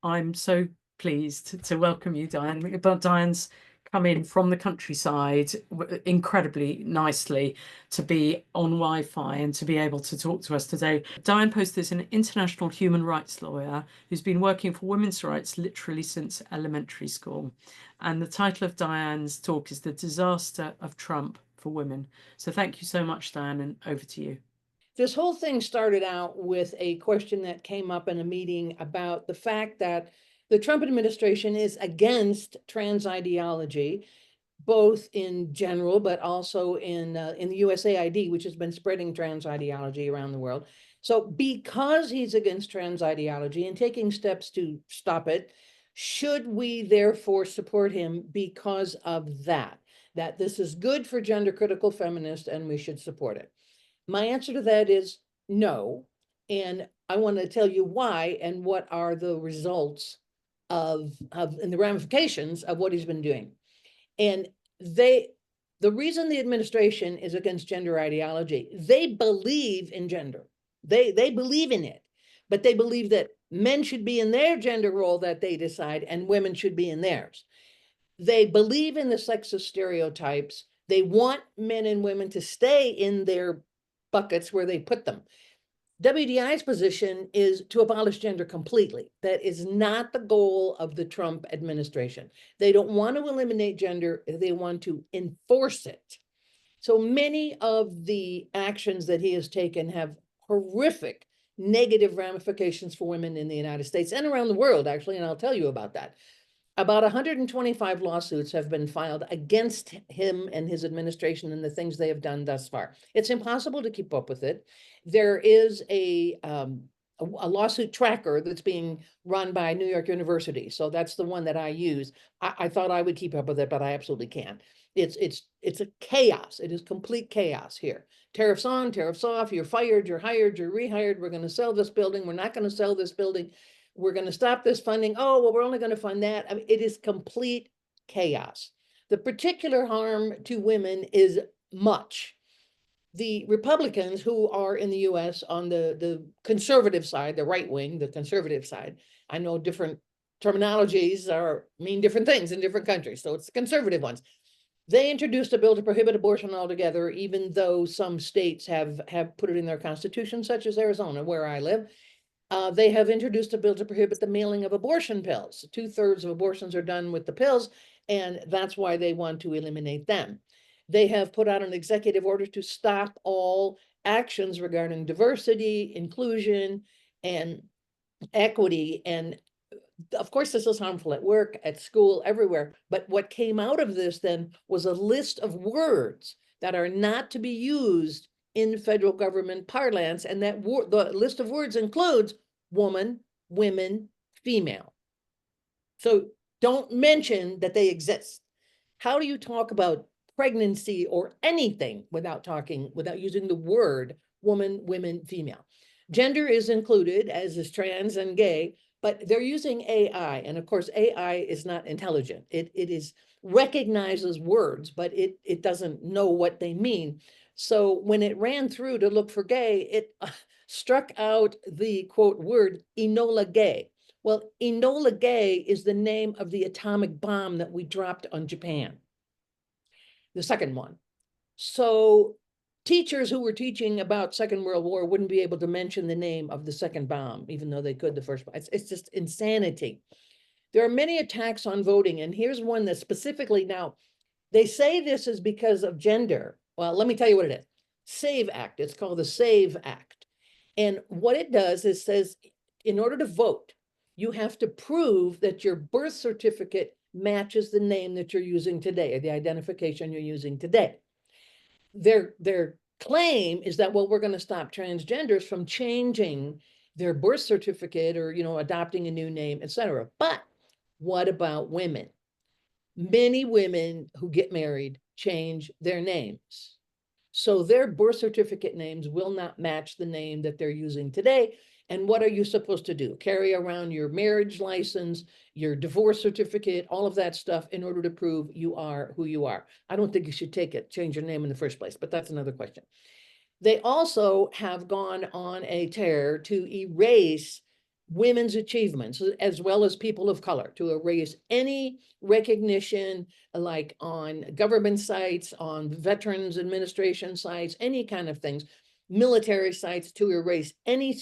I'm so pleased to welcome you, Dianne. But Dianne's come in from the countryside incredibly nicely to be on Wi-Fi and to be able to talk to us today. Dianne Post is an international human rights lawyer who's been working for women's rights literally since elementary school. And the title of Dianne's talk is The Disaster of Trump for Women. So thank you so much, Dianne, and over to you. This whole thing started out with a question that came up in a meeting about the fact that the Trump administration is against trans ideology, both in general, but also in the USAID, which has been spreading trans ideology around the world. So because he's against trans ideology and taking steps to stop it, should we therefore support him because of that this is good for gender critical feminists and we should support it? My answer to that is no. And I want to tell you why and what are the results of and the ramifications of what he's been doing. And the reason the administration is against gender ideology, they believe in gender. They believe in it, but they believe that men should be in their gender role that they decide and women should be in theirs. They believe in the sexist stereotypes. They want men and women to stay in their buckets where they put them. WDI's position is to abolish gender completely. That is not the goal of the Trump administration. They don't want to eliminate gender, they want to enforce it. So many of the actions that he has taken have horrific negative ramifications for women in the United States and around the world, actually, and I'll tell you about that. About 125 lawsuits have been filed against him and his administration and the things they have done thus far. It's impossible to keep up with it. There is a lawsuit tracker that's being run by New York University. So that's the one that I use. I thought I would keep up with it, but I absolutely can't. It's a chaos. It is complete chaos here. Tariffs on, tariffs off, you're fired, you're hired, you're rehired, we're going to sell this building, we're not going to sell this building. We're going to stop this funding. Oh, well, we're only going to fund that. I mean, it is complete chaos. The particular harm to women is much. The Republicans who are in the US on the conservative side, the right wing, the conservative side, I know different terminologies mean different things in different countries. So it's the conservative ones. They introduced a bill to prohibit abortion altogether, even though some states have put it in their constitution, such as Arizona, where I live. They have introduced a bill to prohibit the mailing of abortion pills. 2/3 of abortions are done with the pills, and that's why they want to eliminate them. They have put out an executive order to stop all actions regarding diversity, inclusion, and equity. And of course, this is harmful at work, at school, everywhere. But what came out of this then was a list of words that are not to be used in federal government parlance. And that the list of words includes woman, women, female. So don't mention that they exist. How do you talk about pregnancy or anything without using the word woman, women, female? Gender is included, as is trans and gay, but they're using AI. And of course, AI is not intelligent. It is recognizes words, but it doesn't know what they mean. So when it ran through to look for gay, it struck out the quote word Enola Gay. Well, Enola Gay is the name of the atomic bomb that we dropped on Japan, the second one. So teachers who were teaching about Second World War wouldn't be able to mention the name of the second bomb, even though they could the first one. It's just insanity. There are many attacks on voting, and here's one that specifically now, they say this is because of gender. Well, let me tell you what it is. SAVE Act. It's called the SAVE Act. And what it does is says, in order to vote, you have to prove that your birth certificate matches the name that you're using today, or the identification you're using today. Their claim is that, well, we're going to stop transgenders from changing their birth certificate or, adopting a new name, etc. But what about women? Many women who get married change their names. So their birth certificate names will not match the name that they're using today. And what are you supposed to do? Carry around your marriage license, your divorce certificate, all of that stuff in order to prove you are who you are. I don't think you should change your name in the first place, but that's another question. They also have gone on a tear to erase women's achievements as well as people of color, to erase any recognition like on government sites, on Veterans Administration sites, any kind of things, military sites, to erase any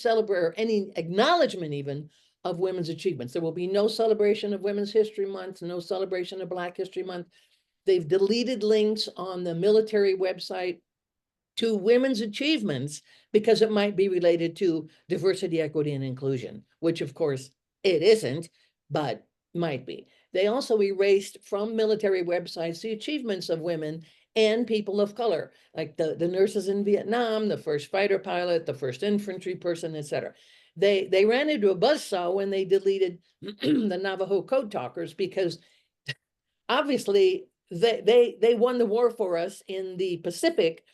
any acknowledgement even of women's achievements. There will be no celebration of Women's History Month, no celebration of Black History Month. They've deleted links on the military website to women's achievements because it might be related to diversity, equity, and inclusion, which of course it isn't, but might be. They also erased from military websites the achievements of women and people of color, like the nurses in Vietnam, the first fighter pilot, the first infantry person, etc. They ran into a buzzsaw when they deleted the Navajo code talkers, because obviously they won the war for us in the Pacific,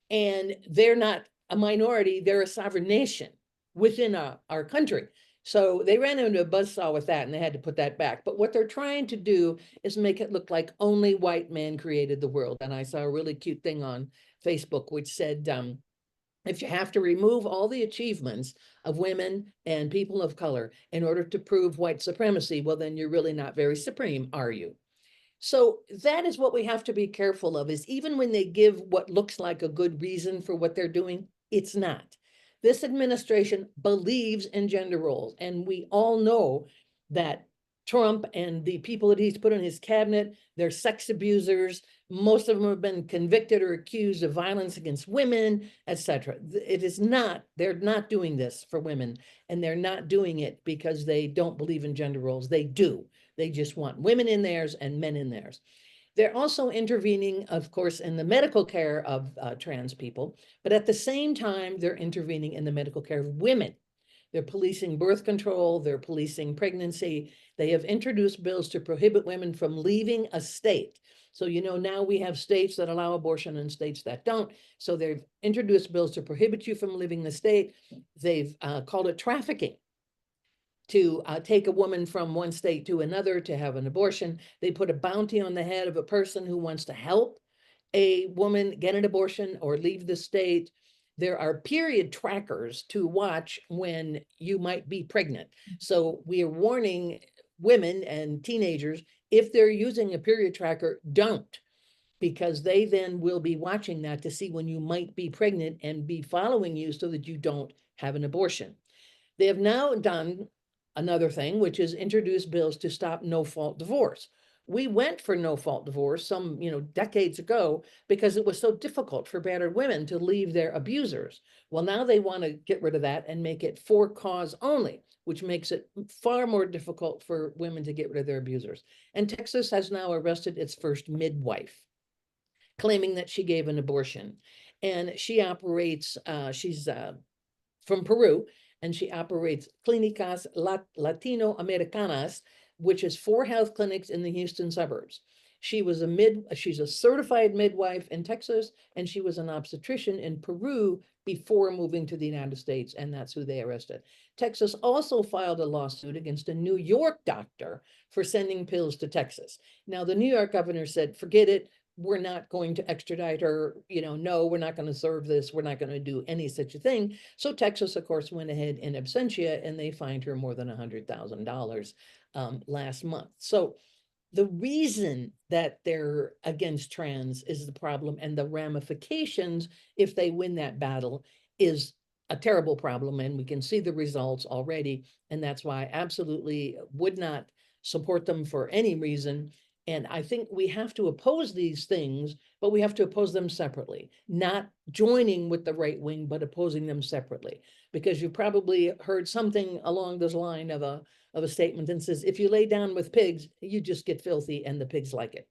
and they're not a minority, they're a sovereign nation within our country. So they ran into a buzzsaw with that, and they had to put that back. But what they're trying to do is make it look like only white men created the world. And I saw a really cute thing on Facebook which said, if you have to remove all the achievements of women and people of color in order to prove white supremacy, well, then you're really not very supreme, are you? So that is what we have to be careful of, is even when they give what looks like a good reason for what they're doing, it's not. This administration believes in gender roles, and we all know that Trump and the people that he's put in his cabinet, they're sex abusers. Most of them have been convicted or accused of violence against women, etc. It is not, they're not doing this for women, and they're not doing it because they don't believe in gender roles. They do. They just want women in theirs and men in theirs. They're also intervening, of course, in the medical care of trans people, but at the same time, they're intervening in the medical care of women. They're policing birth control, they're policing pregnancy. They have introduced bills to prohibit women from leaving a state. So, you know, now we have states that allow abortion and states that don't. So they've introduced bills to prohibit you from leaving the state. They've called it trafficking, to take a woman from one state to another to have an abortion. They put a bounty on the head of a person who wants to help a woman get an abortion or leave the state. There are period trackers to watch when you might be pregnant. So we are warning women and teenagers, if they're using a period tracker, don't, because they then will be watching that to see when you might be pregnant and be following you so that you don't have an abortion. They have now done another thing, which is introduce bills to stop no-fault divorce. We went for no-fault divorce some, decades ago because it was so difficult for battered women to leave their abusers. Well, now they want to get rid of that and make it for cause only, which makes it far more difficult for women to get rid of their abusers. And Texas has now arrested its first midwife, claiming that she gave an abortion. And she operates, she's from Peru, and she operates Clínicas Latinoamericanas, which is 4 health clinics in the Houston suburbs. She's a certified midwife in Texas, and she was an obstetrician in Peru before moving to the United States, and that's who they arrested. Texas also filed a lawsuit against a New York doctor for sending pills to Texas. Now, the New York governor said, forget it, we're not going to extradite her, no, we're not going to serve this, we're not going to do any such a thing. So Texas, of course, went ahead in absentia, and they fined her more than $100,000 last month. So the reason that they're against trans is the problem, and the ramifications, if they win that battle, is a terrible problem, and we can see the results already, and that's why I absolutely would not support them for any reason. And I think we have to oppose these things, but we have to oppose them separately, not joining with the right wing, but opposing them separately. Because you probably heard something along this line of a statement that says, if you lay down with pigs, you just get filthy, and the pigs like it.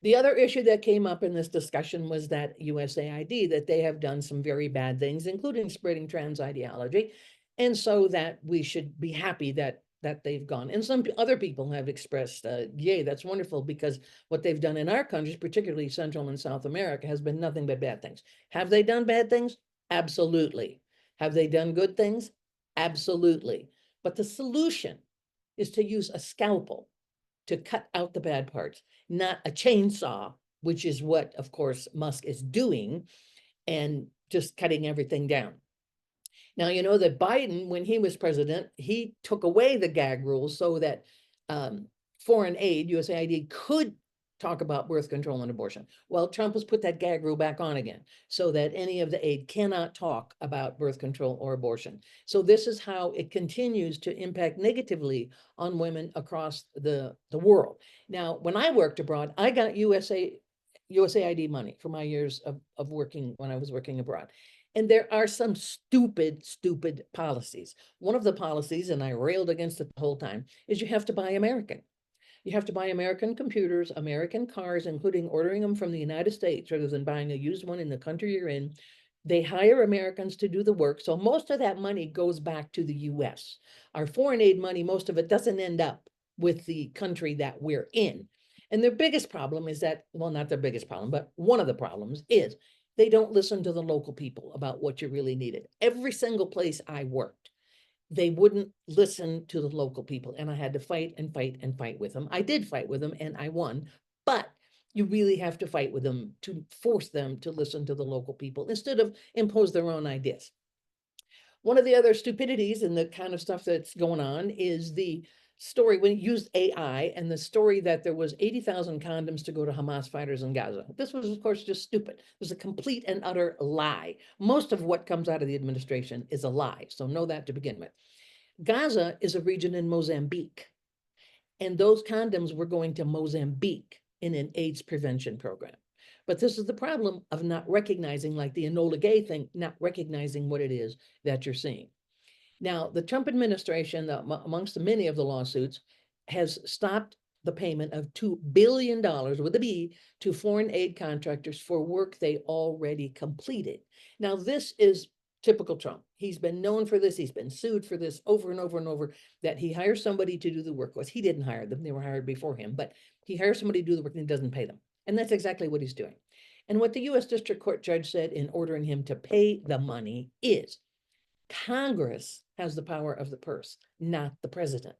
The other issue that came up in this discussion was that USAID, that they have done some very bad things, including spreading trans ideology. And so that we should be happy that they've gone. And some other people have expressed, yay, that's wonderful, because what they've done in our countries, particularly Central and South America, has been nothing but bad things. Have they done bad things? Absolutely. Have they done good things? Absolutely. But the solution is to use a scalpel to cut out the bad parts, not a chainsaw, which is what, of course, Musk is doing, and just cutting everything down. Now, you know that Biden, when he was president, he took away the gag rules so that foreign aid, USAID, could talk about birth control and abortion. Well, Trump has put that gag rule back on again so that any of the aid cannot talk about birth control or abortion. So this is how it continues to impact negatively on women across the world. Now, when I worked abroad, I got USAID money for my years of working when I was working abroad. And there are some stupid, stupid policies. One of the policies, and I railed against it the whole time, is you have to buy American. You have to buy American computers, American cars, including ordering them from the United States rather than buying a used one in the country you're in. They hire Americans to do the work. So most of that money goes back to the US. Our foreign aid money, most of it doesn't end up with the country that we're in. And their biggest problem is that, well, not their biggest problem, but one of the problems is they don't listen to the local people about what you really needed. Every single place I worked, they wouldn't listen to the local people. And I had to fight and fight and fight with them. I did fight with them and I won, but you really have to fight with them to force them to listen to the local people instead of impose their own ideas. One of the other stupidities and the kind of stuff that's going on is the story when it used AI and the story that there was 80,000 condoms to go to Hamas fighters in Gaza. This was, of course, just stupid. It was a complete and utter lie. Most of what comes out of the administration is a lie. So know that to begin with. Gaza is a region in Mozambique, and those condoms were going to Mozambique in an AIDS prevention program. But this is the problem of not recognizing, like the Enola Gay thing, not recognizing what it is that you're seeing. Now, the Trump administration, amongst the many of the lawsuits, has stopped the payment of $2 billion with a B to foreign aid contractors for work they already completed. Now, this is typical Trump. He's been known for this. He's been sued for this over and over and over, that he hires somebody to do the work. Well, he didn't hire them. They were hired before him, but he hires somebody to do the work and he doesn't pay them. And that's exactly what he's doing. And what the U.S. District Court judge said in ordering him to pay the money is, Congress has the power of the purse, not the president.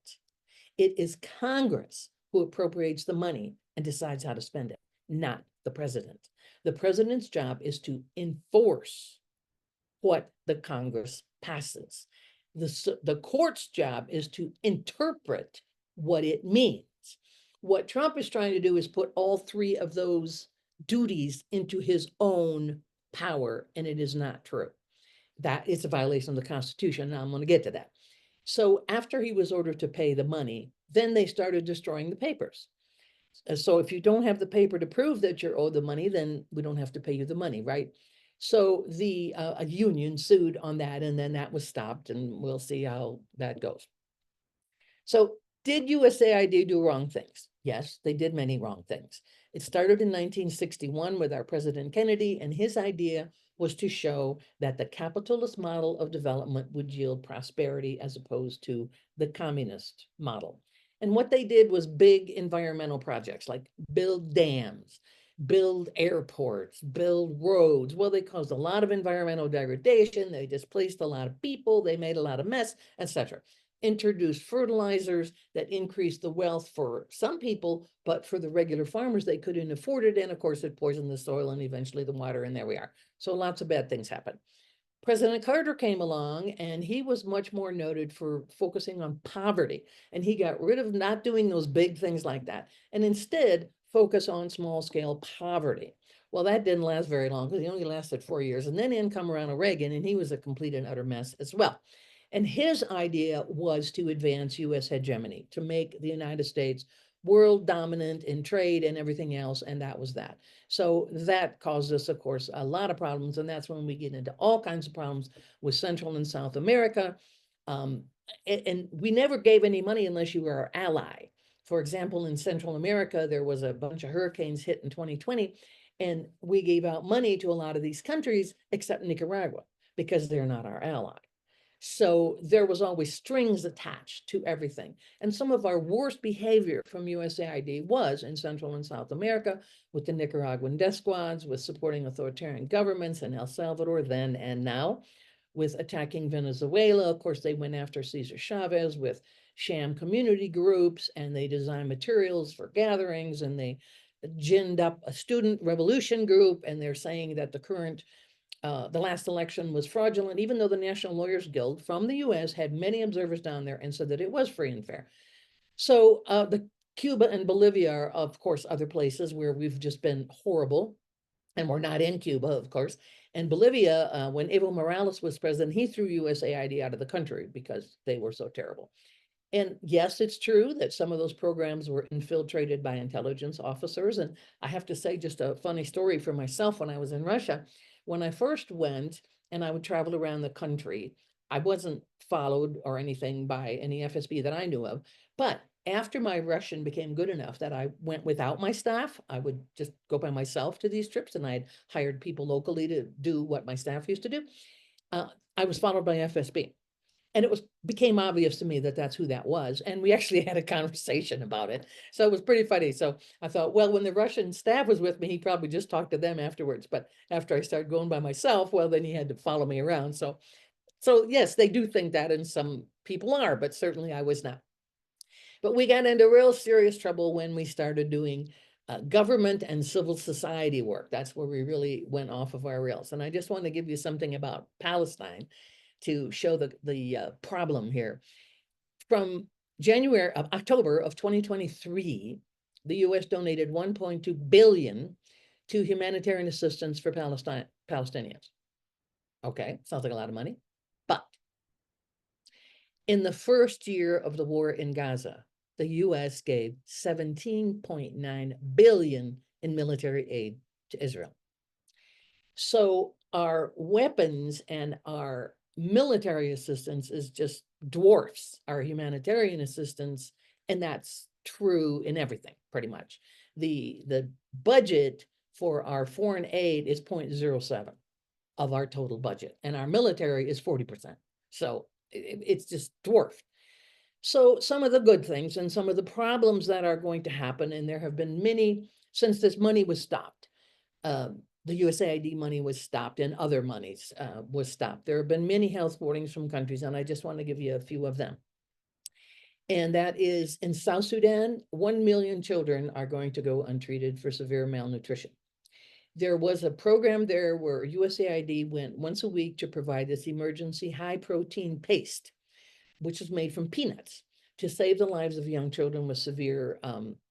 It is Congress who appropriates the money and decides how to spend it, not the president. The president's job is to enforce what the Congress passes. The court's job is to interpret what it means. What Trump is trying to do is put all three of those duties into his own power, and it is not true. That is a violation of the Constitution. Now I'm going to get to that. So after he was ordered to pay the money, then they started destroying the papers. So if you don't have the paper to prove that you're owed the money, then we don't have to pay you the money, right? So the a union sued on that, and then that was stopped, and we'll see how that goes. So did USAID do wrong things? Yes, they did many wrong things. It started in 1961 with our President Kennedy, and his idea was to show that the capitalist model of development would yield prosperity as opposed to the communist model. And what they did was big environmental projects like build dams, build airports, build roads. Well, they caused a lot of environmental degradation. They displaced a lot of people. They made a lot of mess, etc. Introduced fertilizers that increased the wealth for some people, but for the regular farmers, they couldn't afford it. And of course, it poisoned the soil and eventually the water, and there we are. So lots of bad things happened. President Carter came along, and he was much more noted for focusing on poverty. And he got rid of not doing those big things like that, and instead focus on small scale poverty. Well, that didn't last very long because he only lasted 4 years. And then in come Ronald Reagan, and he was a complete and utter mess as well. And his idea was to advance US hegemony, to make the United States world dominant in trade and everything else. And that was that. So that caused us, of course, a lot of problems. And that's when we get into all kinds of problems with Central and South America. And we never gave any money unless you were our ally. For example, in Central America, there was a bunch of hurricanes hit in 2020, and we gave out money to a lot of these countries, except Nicaragua, because they're not our ally. So there was always strings attached to everything. And some of our worst behavior from USAID was in Central and South America with the Nicaraguan death squads, with supporting authoritarian governments in El Salvador then and now, with attacking Venezuela. Of course, they went after Cesar Chavez with sham community groups, and they designed materials for gatherings, and they ginned up a student revolution group, and they're saying that the current the last election was fraudulent, even though the National Lawyers Guild from the US had many observers down there and said that it was free and fair. So the Cuba and Bolivia are, of course, other places where we've just been horrible. And we're not in Cuba, of course. And Bolivia, when Evo Morales was president, he threw USAID out of the country because they were so terrible. And yes, it's true that some of those programs were infiltrated by intelligence officers. And I have to say, just a funny story for myself when I was in Russia. When I first went and I would travel around the country, I wasn't followed or anything by any FSB that I knew of. But after my Russian became good enough that I went without my staff, I would just go by myself to these trips, and I had hired people locally to do what my staff used to do. I was followed by FSB. And it became obvious to me that that's who that was. And we actually had a conversation about it. So it was pretty funny. So I thought, well, when the Russian staff was with me, he probably just talked to them afterwards. But after I started going by myself, well, then he had to follow me around. So yes, they do think that, and some people are, but certainly I was not. But we got into real serious trouble when we started doing government and civil society work. That's where we really went off of our rails. And I just want to give you something about Palestine to show the problem here. From October of 2023, the US donated 1.2 billion to humanitarian assistance for Palestinians. Okay, sounds like a lot of money. But in the first year of the war in Gaza, the US gave 17.9 billion in military aid to Israel. So our weapons and our military assistance is just dwarfs our humanitarian assistance, and that's true in everything, pretty much. The budget for our foreign aid is 0.07 of our total budget, and our military is 40%. So it's just dwarfed. So some of the good things and some of the problems that are going to happen, and there have been many since this money was stopped. The USAID money was stopped, and other monies was stopped. There have been many health warnings from countries, and I just want to give you a few of them. And that is, in South Sudan, 1 million children are going to go untreated for severe malnutrition. There was a program there where USAID went once a week to provide this emergency high protein paste, which is made from peanuts, to save the lives of young children with severe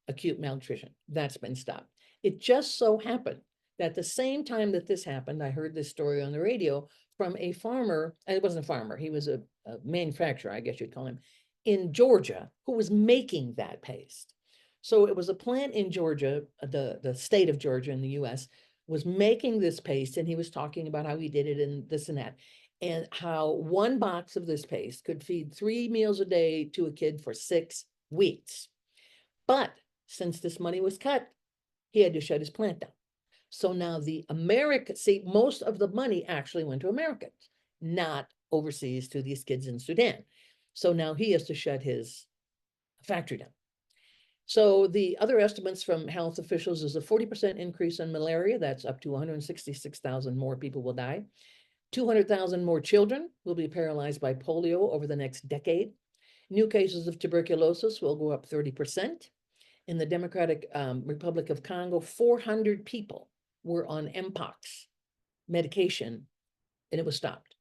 acute malnutrition. That's been stopped. It just so happened that the same time that this happened, I heard this story on the radio from a farmer, and it wasn't a farmer, he was a manufacturer, I guess you'd call him, in Georgia, who was making that paste. So it was a plant in Georgia, the state of Georgia in the US, was making this paste, and he was talking about how he did it and this and that, and how one box of this paste could feed 3 meals a day to a kid for 6 weeks. But since this money was cut, he had to shut his plant down. So now most of the money actually went to Americans, not overseas to these kids in Sudan. So now he has to shut his factory down. So the other estimates from health officials is a 40% increase in malaria. That's up to 166,000 more people will die. 200,000 more children will be paralyzed by polio over the next decade. New cases of tuberculosis will go up 30%. In the Democratic Republic of Congo, 400 people were on Mpox medication, and it was stopped.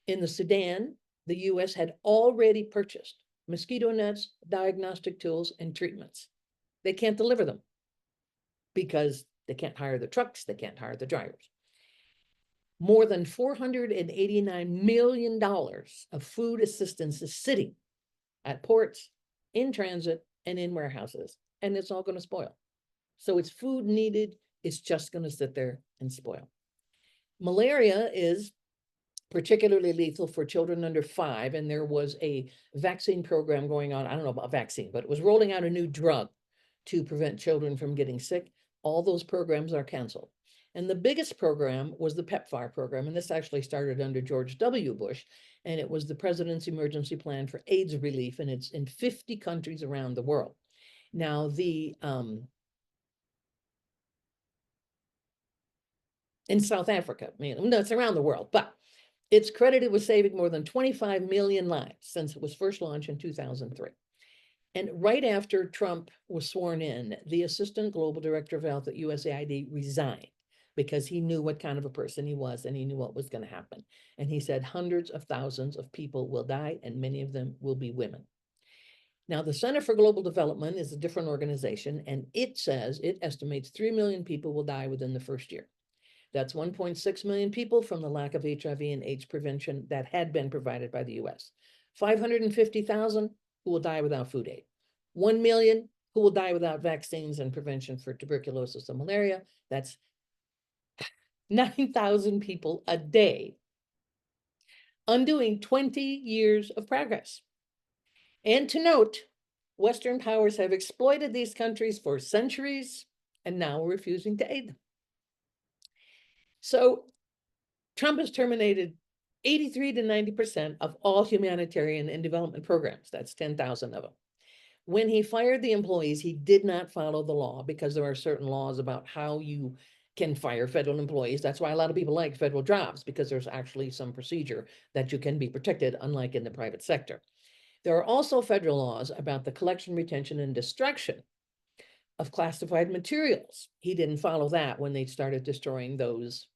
In the Sudan, the US had already purchased mosquito nets, diagnostic tools, and treatments. They can't deliver them because they can't hire the trucks, they can't hire the drivers. More than $489 million of food assistance is sitting at ports, in transit, and in warehouses, and it's all going to spoil. So it's food needed, it's just going to sit there and spoil. Malaria is particularly lethal for children under 5, and there was a vaccine program going on. I don't know about vaccine, but it was rolling out a new drug to prevent children from getting sick. All those programs are canceled. And the biggest program was the PEPFAR program, and this actually started under George W. Bush, and it was the President's Emergency Plan for AIDS Relief, and it's in 50 countries around the world. Now, in South Africa, no, it's around the world, but it's credited with saving more than 25 million lives since it was first launched in 2003. And right after Trump was sworn in, the Assistant Global Director of Health at USAID resigned because he knew what kind of a person he was and he knew what was going to happen. And he said hundreds of thousands of people will die and many of them will be women. Now, the Center for Global Development is a different organization, and it says it estimates 3 million people will die within the first year. That's 1.6 million people from the lack of HIV and AIDS prevention that had been provided by the US. 550,000 who will die without food aid. 1 million who will die without vaccines and prevention for tuberculosis and malaria. That's 9,000 people a day, undoing 20 years of progress. And to note, Western powers have exploited these countries for centuries and now are refusing to aid them. So Trump has terminated 83 to 90% of all humanitarian and development programs. That's 10,000 of them. When he fired the employees, he did not follow the law because there are certain laws about how you can fire federal employees. That's why a lot of people like federal jobs, because there's actually some procedure that you can be protected, unlike in the private sector. There are also federal laws about the collection, retention, and destruction of classified materials. He didn't follow that when they started destroying those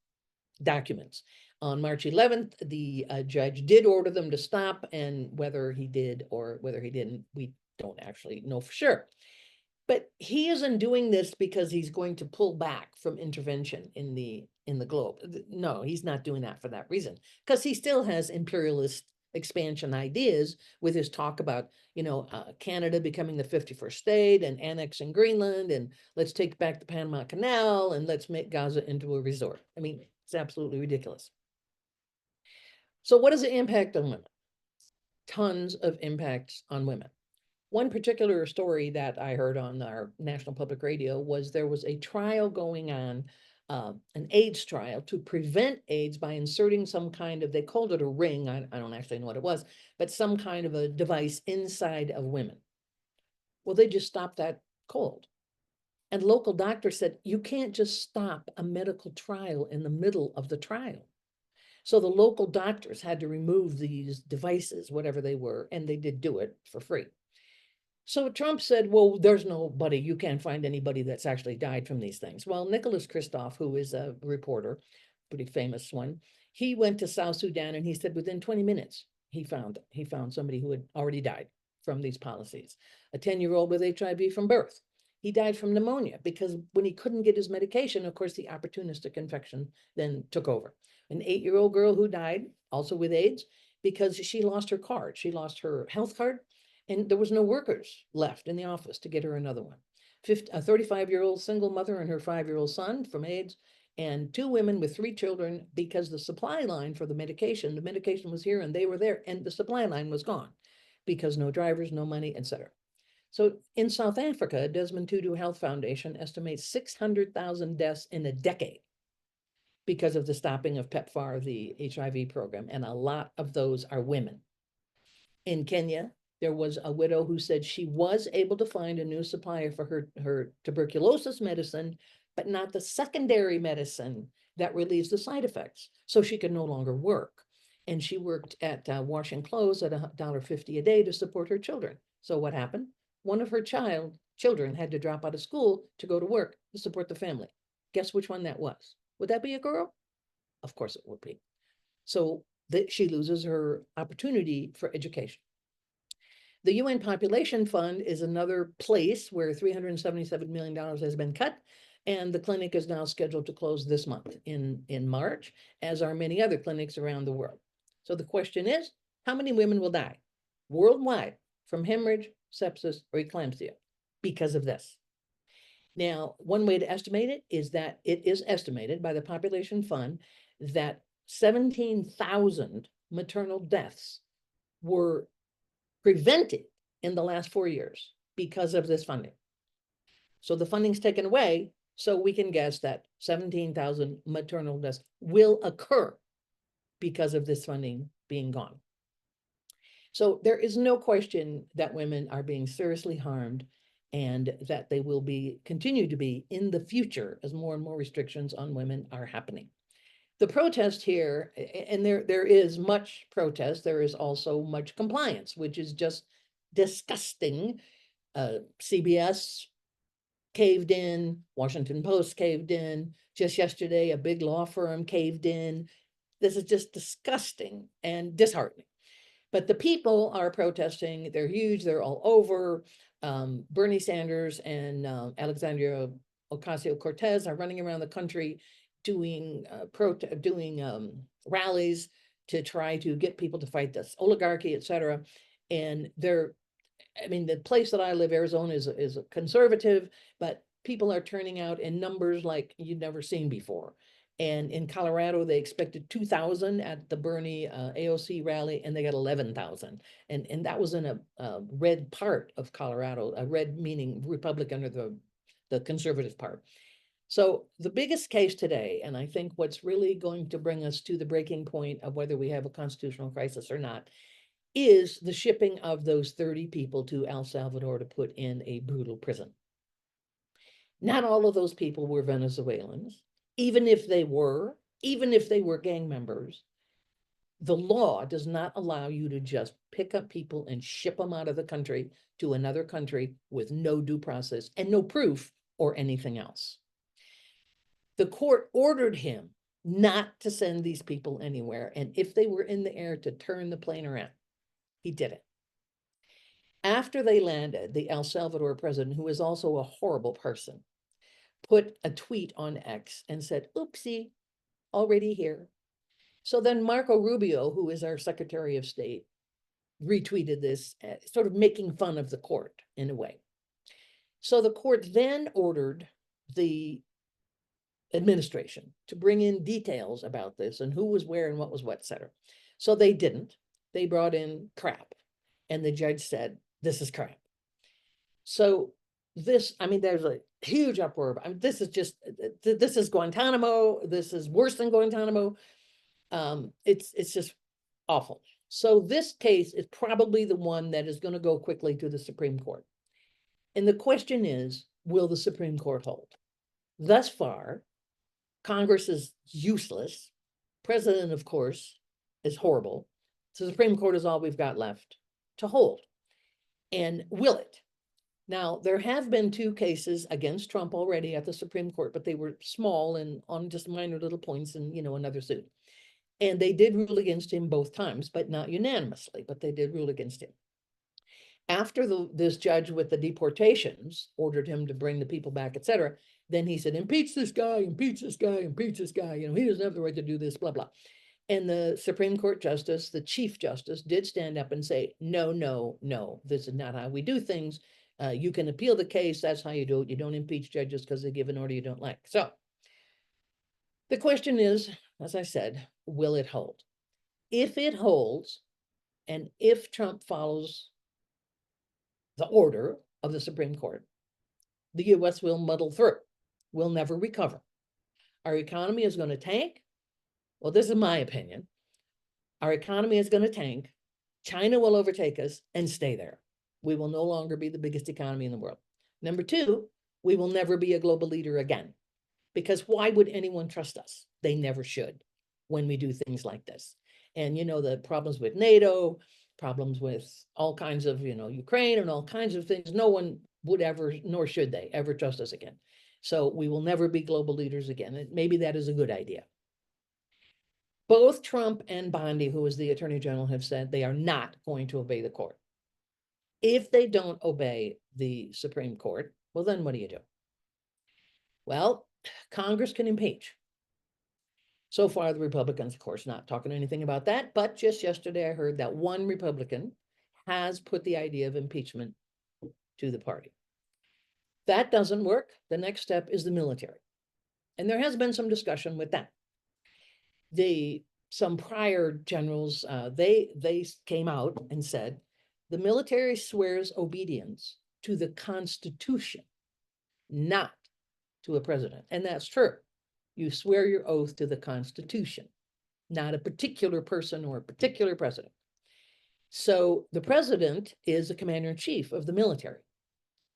documents. On March 11th, the judge did order them to stop, and whether he did or whether he didn't, we don't actually know for sure. But he isn't doing this because he's going to pull back from intervention in the globe. No, he's not doing that for that reason, because he still has imperialist expansion ideas with his talk about, Canada becoming the 51st state and annexing Greenland, and let's take back the Panama Canal and let's make Gaza into a resort. I mean, it's absolutely ridiculous. So what is the impact on women? Tons of impacts on women. One particular story that I heard on our National Public Radio was there was a trial going on, an AIDS trial to prevent AIDS by inserting some kind of, they called it a ring, I don't actually know what it was, but some kind of a device inside of women. Well, they just stopped that cold. And local doctors said, you can't just stop a medical trial in the middle of the trial. So the local doctors had to remove these devices, whatever they were, and they did do it for free. So Trump said, well, there's nobody, you can't find anybody that's actually died from these things. Well, Nicholas Kristof, who is a reporter, pretty famous one, he went to South Sudan and he said within 20 minutes, he found somebody who had already died from these policies. A 10-year-old with HIV from birth. He died from pneumonia because when he couldn't get his medication, of course, the opportunistic infection then took over. An 8-year-old girl who died also with AIDS because she lost her card. She lost her health card. And there was no workers left in the office to get her another one. A 35-year-old single mother and her 5-year-old son from AIDS, and 2 women with 3 children because the supply line for the medication was here and they were there and the supply line was gone because no drivers, no money, etc. So in South Africa, Desmond Tutu Health Foundation estimates 600,000 deaths in a decade because of the stopping of PEPFAR, the HIV program, and a lot of those are women. In Kenya, there was a widow who said she was able to find a new supplier for her tuberculosis medicine, but not the secondary medicine that relieves the side effects. So she could no longer work. And she worked at washing clothes at $1.50 a day to support her children. So what happened? One of her children had to drop out of school to go to work to support the family. Guess which one that was? Would that be a girl? Of course it would be. So she loses her opportunity for education. The UN Population Fund is another place where $377 million has been cut, and the clinic is now scheduled to close this month in March, as are many other clinics around the world. So the question is, how many women will die worldwide from hemorrhage, sepsis, or eclampsia because of this? Now, one way to estimate it is that it is estimated by the Population Fund that 17,000 maternal deaths were prevented in the last 4 years because of this funding. So the funding's taken away, so we can guess that 17,000 maternal deaths will occur because of this funding being gone. So there is no question that women are being seriously harmed and that they will continue to be in the future as more and more restrictions on women are happening. The protest here, and there is much protest, there is also much compliance, which is just disgusting. CBS caved in, Washington Post caved in, Just yesterday, a big law firm caved in. This is just disgusting and disheartening. But the people are protesting. They're huge. They're all over. Bernie Sanders and Alexandria Ocasio-Cortez are running around the country doing rallies to try to get people to fight this oligarchy, et cetera. And I mean, the place that I live, Arizona, is a conservative, but people are turning out in numbers like you've never seen before. And in Colorado, they expected 2,000 at the Bernie AOC rally, and they got 11,000. And that was in a red part of Colorado, a red meaning Republican, or the conservative part. So the biggest case today, and I think what's really going to bring us to the breaking point of whether we have a constitutional crisis or not, is the shipping of those 30 people to El Salvador to put in a brutal prison. Not all of those people were Venezuelans. Even if they were gang members, the law does not allow you to just pick up people and ship them out of the country to another country with no due process and no proof or anything else. The court ordered him not to send these people anywhere, and if they were in the air, to turn the plane around. He did it. After they landed, the El Salvador president, who is also a horrible person, put a tweet on X and said, oopsie, already here. So then Marco Rubio, who is our Secretary of State, retweeted this, sort of making fun of the court in a way. So the court then ordered the administration to bring in details about this and who was where and what was what, et cetera. So they didn't. They brought in crap. And the judge said, this is crap. So this, I mean, there's a huge uproar. I mean, this is Guantanamo. This is worse than Guantanamo. It's just awful. So this case is probably the one that is going to go quickly to the Supreme Court. And the question is, will the Supreme Court hold? Thus far, Congress is useless. President, of course, is horrible. So the Supreme Court is all we've got left to hold. And will it? Now, there have been 2 cases against Trump already at the Supreme Court, but they were small and on just minor little points and, another suit. And they did rule against him both times, but not unanimously, but they did rule against him. After this judge with the deportations ordered him to bring the people back, et cetera, then he said, impeach this guy, impeach this guy, impeach this guy. He doesn't have the right to do this, blah, blah. And the Supreme Court justice, the Chief Justice, did stand up and say, no, no, no, this is not how we do things. You can appeal the case. That's how you do it. You don't impeach judges because they give an order you don't like. So the question is, as I said, will it hold? If it holds, and if Trump follows the order of the Supreme Court, the US will muddle through. We'll never recover. Our economy is going to tank. Well, this is my opinion. Our economy is going to tank. China will overtake us and stay there. We will no longer be the biggest economy in the world. Number 2, we will never be a global leader again. Because why would anyone trust us? They never should when we do things like this. And the problems with NATO, problems with all kinds of, Ukraine and all kinds of things. No one would ever, nor should they ever trust us again. So we will never be global leaders again. And maybe that is a good idea. Both Trump and Bondi, who is the Attorney General, have said they are not going to obey the court. If they don't obey the Supreme Court, well, then what do you do? Well, Congress can impeach. So far, the Republicans, of course, not talking anything about that. But just yesterday, I heard that one Republican has put the idea of impeachment to the party. That doesn't work. The next step is the military. And there has been some discussion with that. Some prior generals, they came out and said, the military swears obedience to the Constitution, not to a president. And that's true. You swear your oath to the Constitution, not a particular person or a particular president. So the president is the commander-in-chief of the military.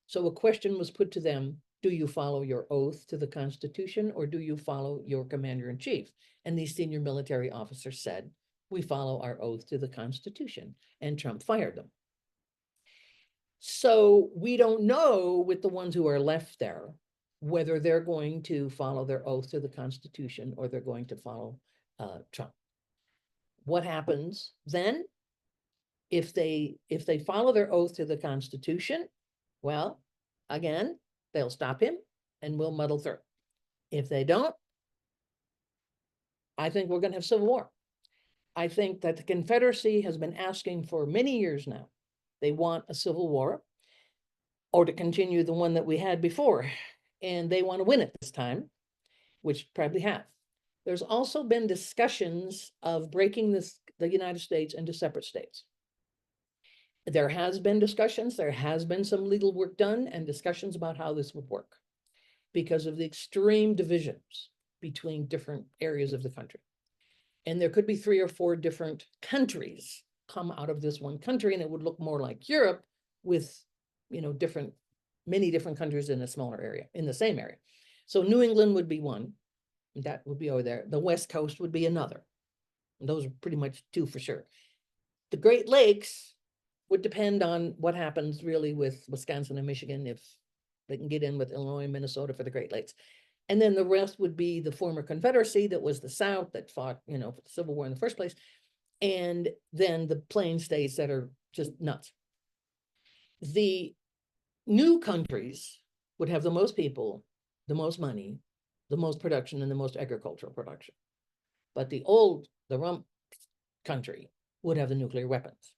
So a question was put to them, do you follow your oath to the Constitution or do you follow your commander-in-chief? And these senior military officers said, we follow our oath to the Constitution, and Trump fired them. So we don't know with the ones who are left there whether they're going to follow their oath to the Constitution or they're going to follow Trump. What happens then? If they follow their oath to the Constitution, well, again, they'll stop him and we'll muddle through. If they don't, I think we're going to have civil war. I think that the Confederacy has been asking for many years now. They want a civil war or to continue the one that we had before. And they want to win it this time, which probably have. There's also been discussions of breaking the United States into separate states. There has been discussions, there has been some legal work done and discussions about how this would work because of the extreme divisions between different areas of the country. And there could be 3 or 4 different countries come out of this one country, and it would look more like Europe with, you know, many different countries in a smaller area, in the same area. So New England would be one, that would be over there. The West Coast would be another. And those are pretty much 2 for sure. The Great Lakes would depend on what happens really with Wisconsin and Michigan, if they can get in with Illinois and Minnesota for the Great Lakes. And then the rest would be the former Confederacy that was the South that fought, you know, for the Civil War in the first place. And then the plain states that are just nuts. The new countries would have the most people, the most money, the most production, and the most agricultural production. But the rump country would have the nuclear weapons.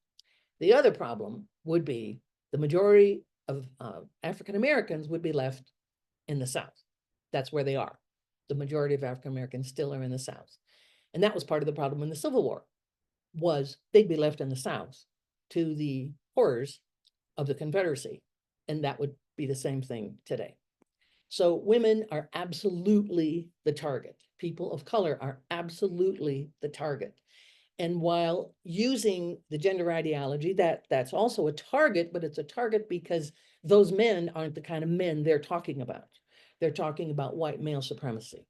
The other problem would be the majority of African Americans would be left in the South. That's where they are. The majority of African Americans still are in the South. And that was part of the problem in the Civil War, was they'd be left in the South to the horrors of the Confederacy. And that would be the same thing today. So women are absolutely the target. People of color are absolutely the target. And while using the gender ideology, that's also a target, but it's a target because those men aren't the kind of men they're talking about. They're talking about white male supremacy.